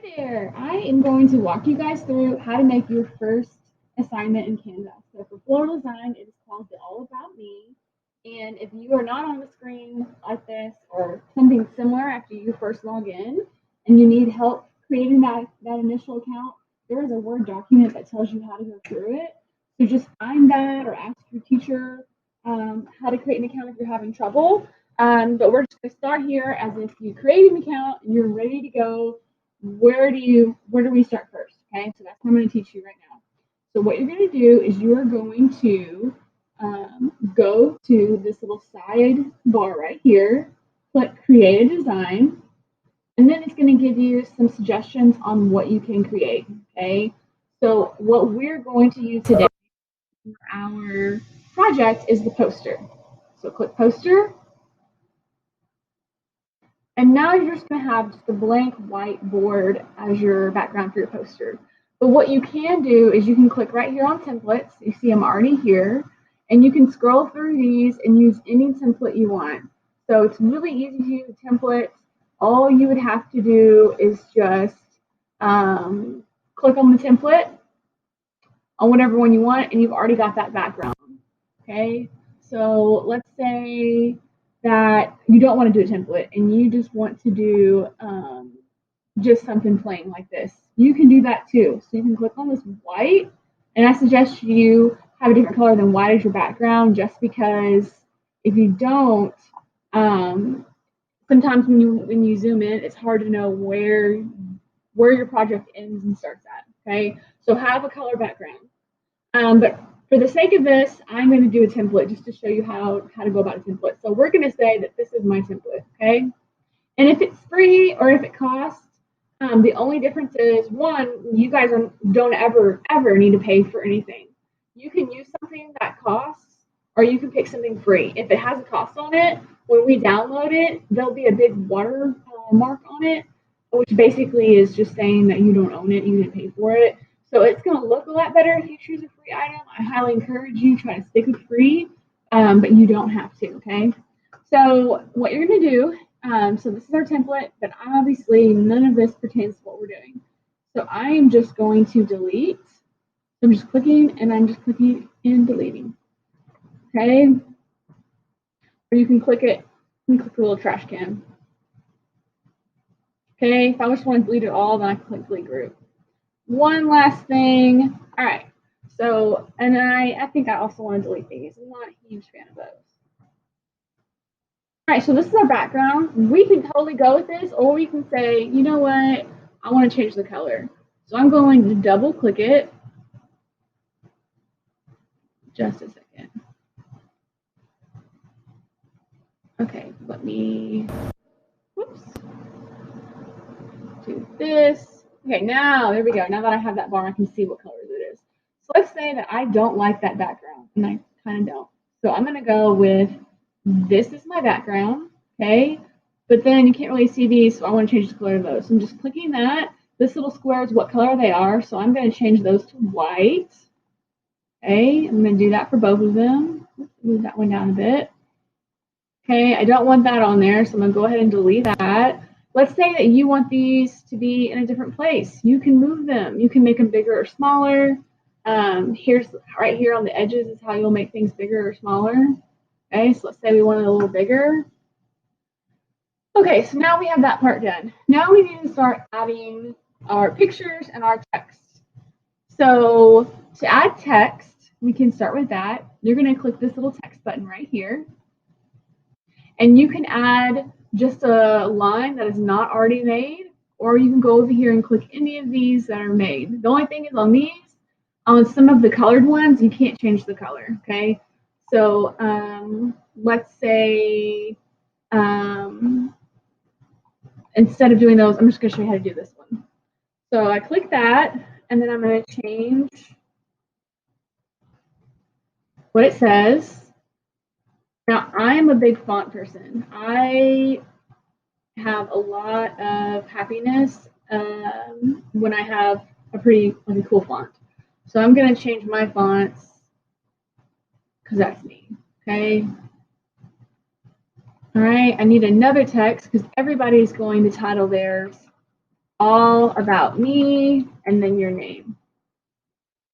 there! I am going to walk you guys through how to make your first assignment in Canva. So for floral design, it is called the All About Me. And if you are not on the screen like this or something similar after you first log in and you need help creating that initial account, there is a Word document that tells you how to go through it. So just find that or ask your teacher how to create an account if you're having trouble. But we're just going to start here as if you create an account and you're ready to go. Where do we start first? Okay, so that's what I'm going to teach you right now. So what you're going to do is you're going to go to this little side bar right here, click create a design, and then it's going to give you some suggestions on what you can create. Okay, so what we're going to use today for our project is the poster. So click poster. And now you're just going to have just a blank white board as your background for your poster. But what you can do is you can click right here on templates. You see I'm already here. And you can scroll through these and use any template you want. So it's really easy to use templates. All you would have to do is just click on the template on whatever one you want, and you've already got that background. Okay, so let's say that you don't want to do a template and you just want to do just something plain like this. You can do that too. So you can click on this white, and I suggest you have a different color than white as your background, just because if you don't, sometimes when you zoom in, it's hard to know where your project ends and starts at. Okay, so have a color background. But for the sake of this, I'm going to do a template just to show you how to go about a template. So we're going to say that this is my template, okay? And if it's free or if it costs, the only difference is, one, you guys don't ever need to pay for anything. You can use something that costs, or you can pick something free. If it has a cost on it, when we download it, there'll be a big watermark on it, which basically is just saying that you don't own it, you didn't pay for it. So it's going to look a lot better if you choose a free item. I highly encourage you try to stick with free, but you don't have to, okay? So what you're going to do, so this is our template, but obviously none of this pertains to what we're doing. So I am just going to delete. I'm just clicking, and I'm just clicking and deleting, okay? Or you can click it, and click the little trash can. Okay, if I just want to delete it all, then I can click delete group. One last thing. All right. So, and then I think I also want to delete these. I'm not a huge fan of those. All right. So this is our background. We can totally go with this, or we can say, you know what? I want to change the color. So I'm going to double click it. Just a second. Okay. Let me, whoops, do this. Okay. Now, there we go. Now that I have that bar, I can see what colors it is. So let's say that I don't like that background, and I kind of don't. So I'm going to go with, this is my background, okay? But then you can't really see these, so I want to change the color of those. So I'm just clicking that. This little square is what color they are, so I'm going to change those to white. Okay, I'm going to do that for both of them. Move that one down a bit. Okay, I don't want that on there, so I'm going to go ahead and delete that. Let's say that you want these to be in a different place. You can move them. You can make them bigger or smaller. Here's right here on the edges is how you'll make things bigger or smaller. Okay, so let's say we want it a little bigger. Okay, so now we have that part done. Now we need to start adding our pictures and our text. So to add text, we can start with that. You're going to click this little text button right here. And you can add just a line that is not already made, or you can go over here and click any of these that are made. The only thing is on these, on some of the colored ones, you can't change the color, okay? So let's say instead of doing those, I'm just going to show you how to do this one. So I click that, and then I'm going to change what it says. Now, I am a big font person. I have a lot of happiness when I have a pretty cool font. So I'm going to change my fonts because that's me, okay? All right, I need another text because everybody's going to title theirs all about me, and then your name.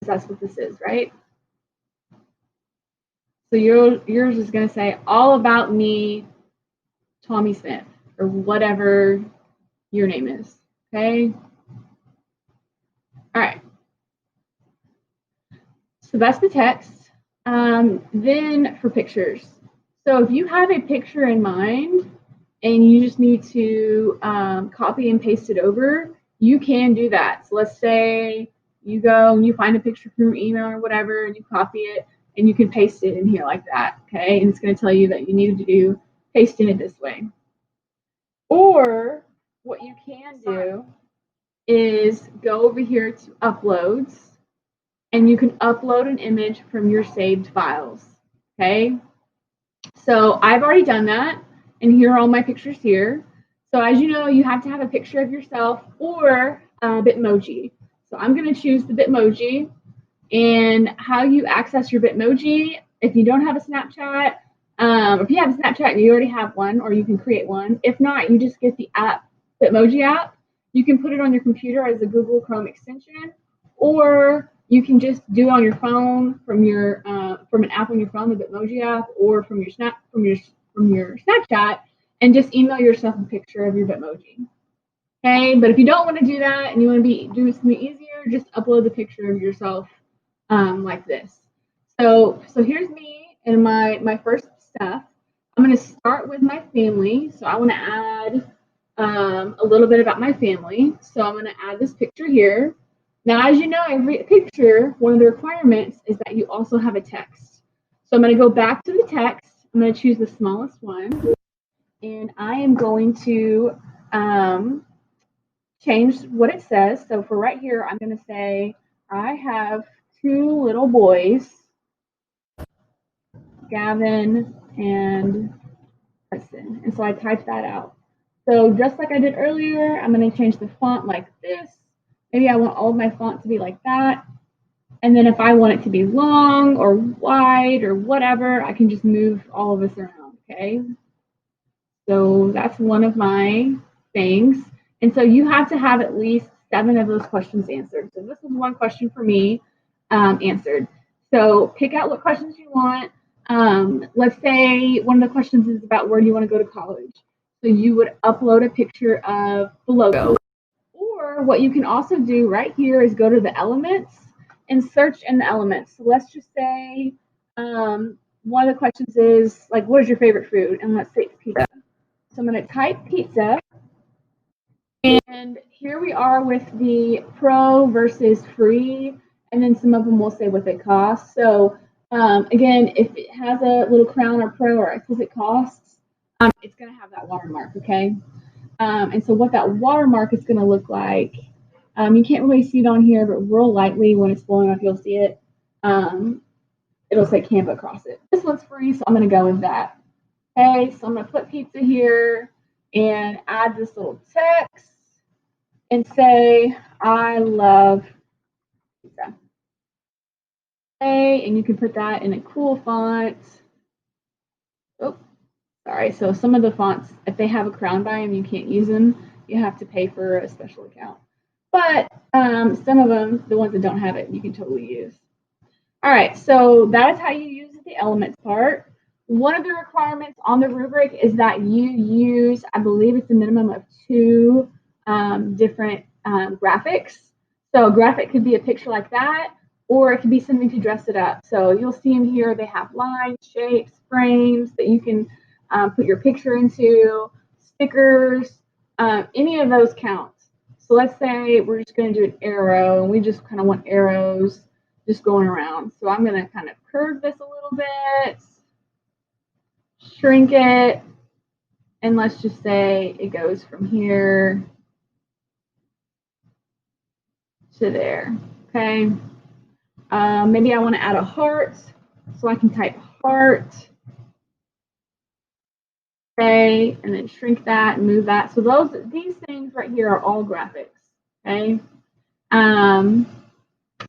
That's what this is, right? So yours is going to say all about me, Tommy Smith, or whatever your name is. Okay. All right. So that's the text. Then for pictures. So if you have a picture in mind and you just need to copy and paste it over, you can do that. So let's say you go and you find a picture from your email or whatever, and you copy it, and you can paste it in here like that, okay? And it's going to tell you that you need to do pasting it this way. Or what you can do is go over here to uploads, and you can upload an image from your saved files, okay? So I've already done that, and here are all my pictures here. So as you know, you have to have a picture of yourself or Bitmoji. So I'm going to choose the Bitmoji. And how you access your Bitmoji, if you don't have a Snapchat, if you have a Snapchat and you already have one, or you can create one. If not, you just get the app, Bitmoji app. You can put it on your computer as a Google Chrome extension, or you can just do it on your phone from an app on your phone, the Bitmoji app, or from your Snapchat, and just email yourself a picture of your Bitmoji. Okay, but if you don't want to do that and you want to do something easier, just upload the picture of yourself like this. So here's me and my first stuff. I'm going to start with my family. So I want to add a little bit about my family. So I'm going to add this picture here. Now, as you know, every picture, one of the requirements is that you also have a text. So I'm going to go back to the text. I'm going to choose the smallest one. And I am going to change what it says. So for right here, I'm going to say, I have 2 little boys, Gavin and Preston. And so I typed that out. So just like I did earlier, I'm going to change the font like this. Maybe I want all of my font to be like that. And then if I want it to be long or wide or whatever, I can just move all of this around, okay? So that's one of my things. And so you have to have at least 7 of those questions answered. So this is one question for me answered. So pick out what questions you want. Let's say one of the questions is about where do you want to go to college. So you would upload a picture of the logo. Or what you can also do right here is go to the elements and search in the elements. So let's just say one of the questions is like, what is your favorite food? And let's say it's pizza. So I'm going to type pizza. And here we are with the pro versus free. And then some of them will say what they cost. So again, if it has a little crown or pro or it says it costs, it's going to have that watermark, okay? And so what that watermark is going to look like, you can't really see it on here, but real lightly when it's blowing up, you'll see it. It'll say Canva across it. This one's free, so I'm going to go with that. Okay, so I'm going to put pizza here and add this little text and say, I love pizza. Okay, and you can put that in a cool font. Oh, sorry. So some of the fonts, if they have a crown by them, you can't use them. You have to pay for a special account. But some of them, the ones that don't have it, you can totally use. All right, so that is how you use the elements part. One of the requirements on the rubric is that you use, I believe it's a minimum of 2 different graphics. So a graphic could be a picture like that, or it could be something to dress it up. So you'll see in here they have lines, shapes, frames that you can put your picture into, stickers, any of those count. So let's say we're just going to do an arrow, and we just kind of want arrows just going around. So I'm going to kind of curve this a little bit, shrink it, and let's just say it goes from here to there, okay? Maybe I want to add a heart, so I can type heart, okay, and then shrink that and move that. So these things right here are all graphics, okay?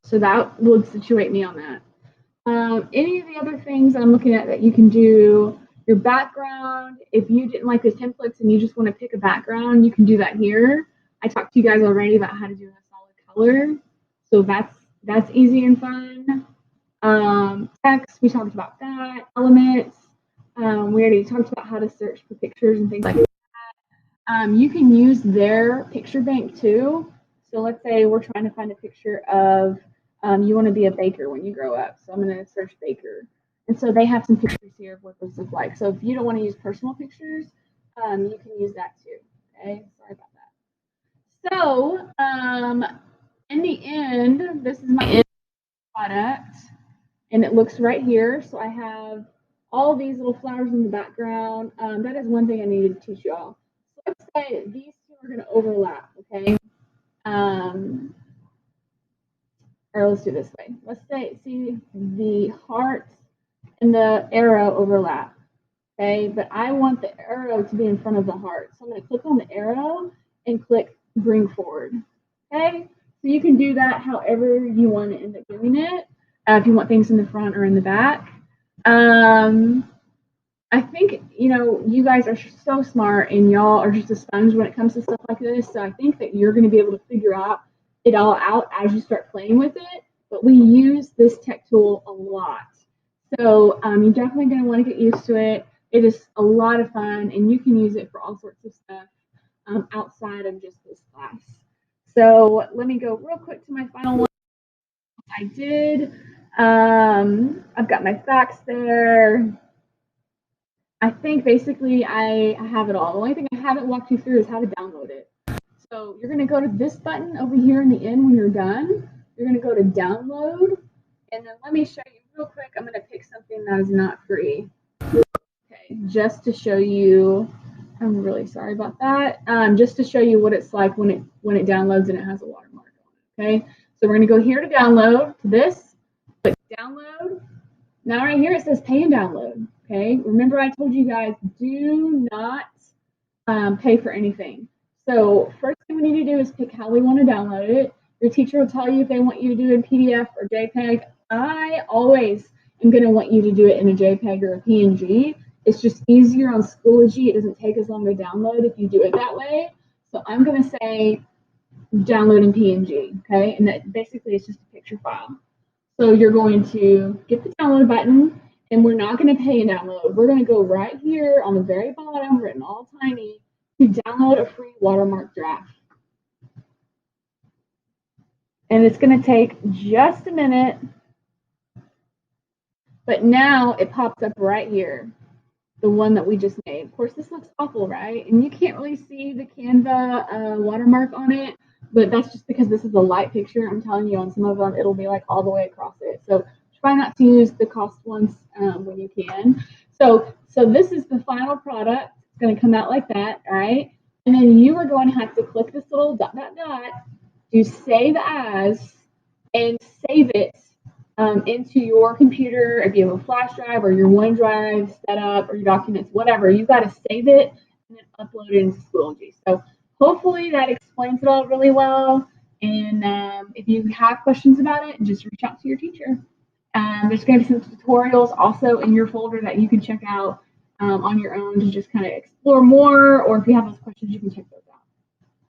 So that would situate me on that. Any of the other things I'm looking at that you can do, your background, if you didn't like the templates and you just want to pick a background, you can do that here. I talked to you guys already about how to do a solid color. So that's easy and fun. Text, we talked about that. Elements, we already talked about how to search for pictures and things like that. You can use their picture bank too. So let's say we're trying to find a picture of you want to be a baker when you grow up. So I'm going to search baker. And so they have some pictures here of what those look like. So if you don't want to use personal pictures, you can use that too. Okay, sorry about that. So in the end, this is my end product, and it looks right here. So I have all these little flowers in the background. That is one thing I needed to teach y'all. So let's say these two are going to overlap, okay? Or let's do this way. Let's say, see the heart and the arrow overlap, okay? But I want the arrow to be in front of the heart. So I'm going to click on the arrow and click bring forward, okay? So you can do that however you want to end up doing it. If you want things in the front or in the back. I think, you guys are so smart and y'all are just a sponge when it comes to stuff like this. So I think that you're going to be able to figure it all out as you start playing with it. But we use this tech tool a lot. So you're definitely going to want to get used to it. It is a lot of fun, and you can use it for all sorts of stuff outside of just this class. So let me go real quick to my final one. I did. I've got my facts there. I think basically I have it all. The only thing I haven't walked you through is how to download it. So you're going to go to this button over here in the end when you're done. You're going to go to download. And then let me show you real quick. I'm going to pick something that is not free. Okay, just to show you. I'm really sorry about that. Just to show you what it's like when it downloads and it has a watermark on it. Okay, so we're going to go here to download, to this, click download. Now right here it says pay and download. Okay, remember I told you guys do not pay for anything. So first thing we need to do is pick how we want to download it. Your teacher will tell you if they want you to do it in PDF or JPEG. I always am going to want you to do it in a JPEG or a PNG. It's just easier on Schoology. It doesn't take as long to download if you do it that way. So I'm going to say download in PNG, okay? And that basically it's just a picture file. So you're going to get the download button, and we're not going to pay and download. We're going to go right here on the very bottom, written all tiny, to download a free watermark draft. And it's going to take just a minute, but now it pops up right here, the one that we just made. Of course, this looks awful, right? And you can't really see the Canva watermark on it, but that's just because this is a light picture. I'm telling you, on some of them, it'll be like all the way across it. So try not to use the cost ones when you can. So this is the final product. It's going to come out like that, all right? And then you are going to have to click this little dot, dot, dot, do save as, and save it into your computer. If you have a flash drive or your OneDrive set up or your documents, whatever, you got to save it and then upload it into Schoology. So hopefully that explains it all really well. And if you have questions about it, just reach out to your teacher. There's going to be some tutorials also in your folder that you can check out on your own to just kind of explore more, or if you have those questions, you can check those